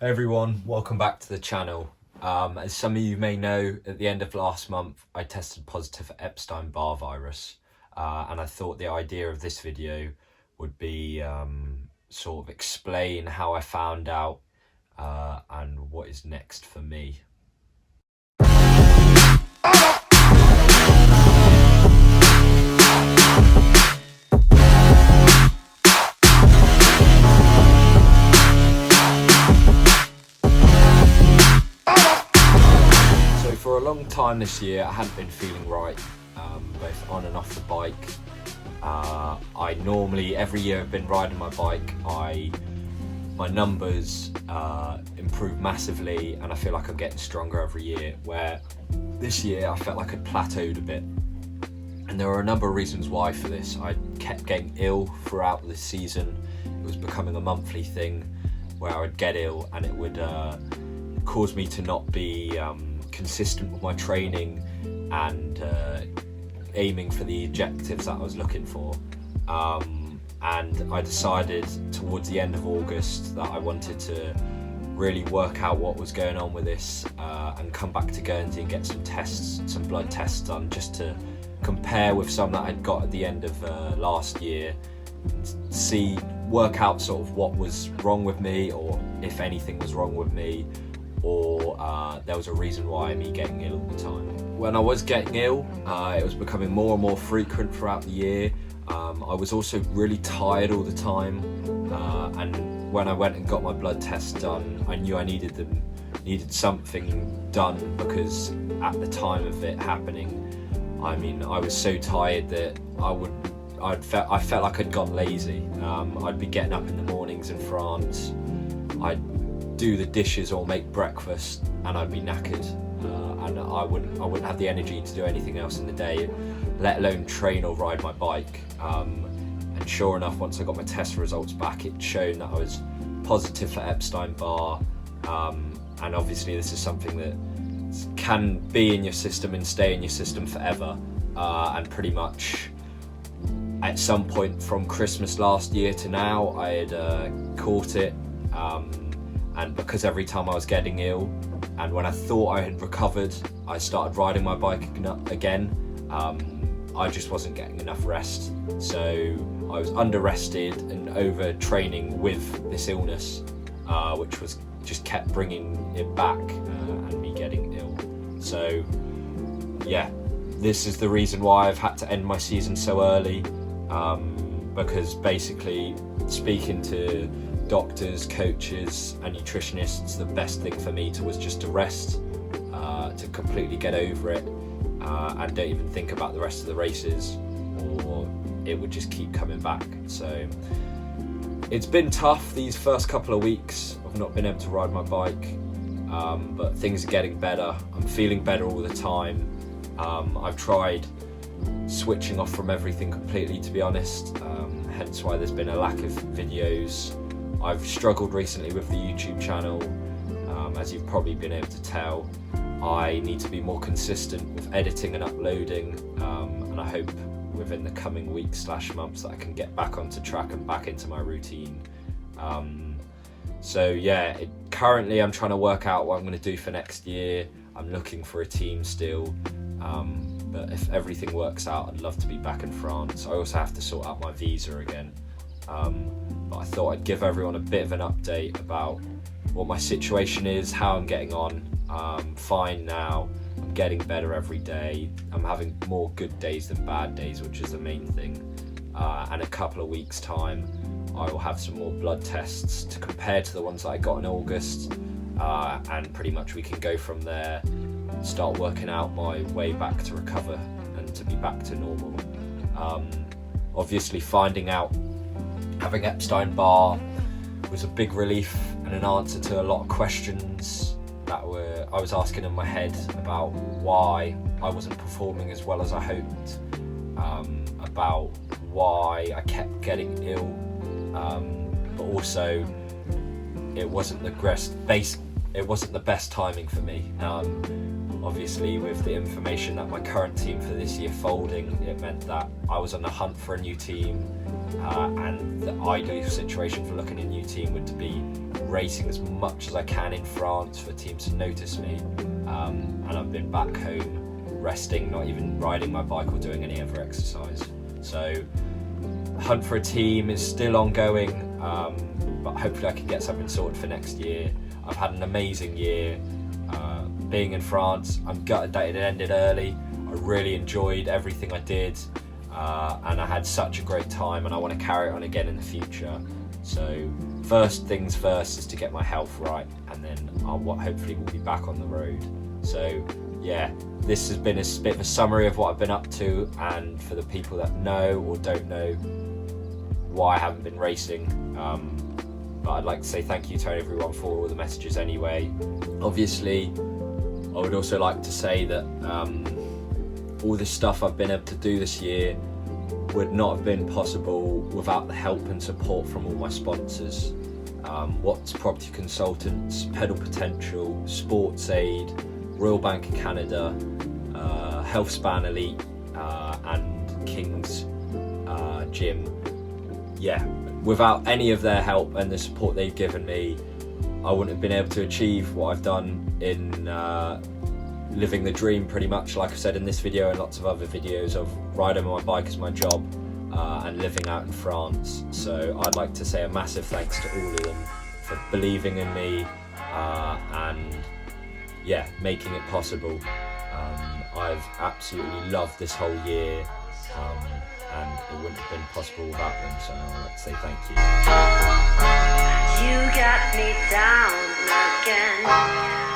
Hey everyone, welcome back to the channel. As some of you may know, at the end of last month I tested positive for Epstein-Barr virus, and I thought the idea of this video would be sort of explain how I found out and what is next for me. For a long time this year, I hadn't been feeling right, both on and off the bike. I normally, every year I've been riding my bike, my numbers improve massively and I feel like I'm getting stronger every year, where this year I felt like I'd plateaued a bit. And there were a number of reasons why for this. I kept getting ill throughout this season. It was becoming a monthly thing where I would get ill and it would cause me to not be consistent with my training and aiming for the objectives that I was looking for. And I decided towards the end of August that I wanted to really work out what was going on with this and come back to Guernsey and get some blood tests done, just to compare with some that I'd got at the end of last year, work out sort of what was wrong with me, or if anything was wrong with me, or there was a reason why me getting ill all the time. When I was getting ill, it was becoming more and more frequent throughout the year. I was also really tired all the time, and when I went and got my blood tests done, I knew I needed something done, because at the time of it happening, I mean, I was so tired that I felt like I'd gone lazy. I'd be getting up in the mornings in France, I'd do the dishes or make breakfast, and I'd be knackered, and I wouldn't have the energy to do anything else in the day, let alone train or ride my bike. And sure enough, once I got my test results back, it showed that I was positive for Epstein-Barr, and obviously this is something that can be in your system and stay in your system forever, and pretty much at some point from Christmas last year to now I had caught it. And because every time I was getting ill, and when I thought I had recovered, I started riding my bike again, I just wasn't getting enough rest. So I was under-rested and over-training with this illness, which was just kept bringing it back and me getting ill. So yeah, this is the reason why I've had to end my season so early, because basically, speaking to doctors, coaches and nutritionists, the best thing for me was just to rest, to completely get over it, and don't even think about the rest of the races, or it would just keep coming back. So it's been tough these first couple of weeks. I've not been able to ride my bike, but things are getting better. I'm feeling better all the time. I've tried switching off from everything completely, to be honest, hence why there's been a lack of videos. I've struggled recently with the YouTube channel, as you've probably been able to tell. I need to be more consistent with editing and uploading, and I hope within the coming weeks / months that I can get back onto track and back into my routine. So yeah, currently I'm trying to work out what I'm going to do for next year. I'm looking for a team still, but if everything works out, I'd love to be back in France. I also have to sort out my visa again. But I thought I'd give everyone a bit of an update about what my situation is, how I'm getting on. I'm fine now, I'm getting better every day, I'm having more good days than bad days, which is the main thing. And a couple of weeks time I will have some more blood tests to compare to the ones that I got in August, and pretty much we can go from there and start working out my way back to recover and to be back to normal. Obviously finding out having Epstein-Barr was a big relief and an answer to a lot of questions that I was asking in my head about why I wasn't performing as well as I hoped, about why I kept getting ill, but also it wasn't the best timing for me. Obviously, with the information that my current team for this year folding, it meant that I was on the hunt for a new team, and the ideal situation for looking at a new team would be racing as much as I can in France for teams to notice me, and I've been back home resting, not even riding my bike or doing any other exercise. So hunt for a team is still ongoing, but hopefully I can get something sorted for next year. I've had an amazing year being in France. I'm gutted that it ended early. I really enjoyed everything I did, and I had such a great time, and I want to carry it on again in the future. So first things first is to get my health right, and then hopefully we'll be back on the road. So yeah, this has been a bit of a summary of what I've been up to, and for the people that know or don't know why I haven't been racing, but I'd like to say thank you to everyone for all the messages anyway. Obviously, I would also like to say that all this stuff I've been able to do this year would not have been possible without the help and support from all my sponsors. Watts Property Consultants, Pedal Potential, SportsAid, Royal Bank of Canada, Healthspan Elite, and King's Gym. Yeah, without any of their help and the support they've given me, I wouldn't have been able to achieve what I've done in living the dream, pretty much, like I said in this video and lots of other videos, of riding my bike as my job and living out in France. So I'd like to say a massive thanks to all of them for believing in me and yeah, making it possible. I've absolutely loved this whole year, and it wouldn't have been possible without them, so I'd like to say thank you. You got me down again.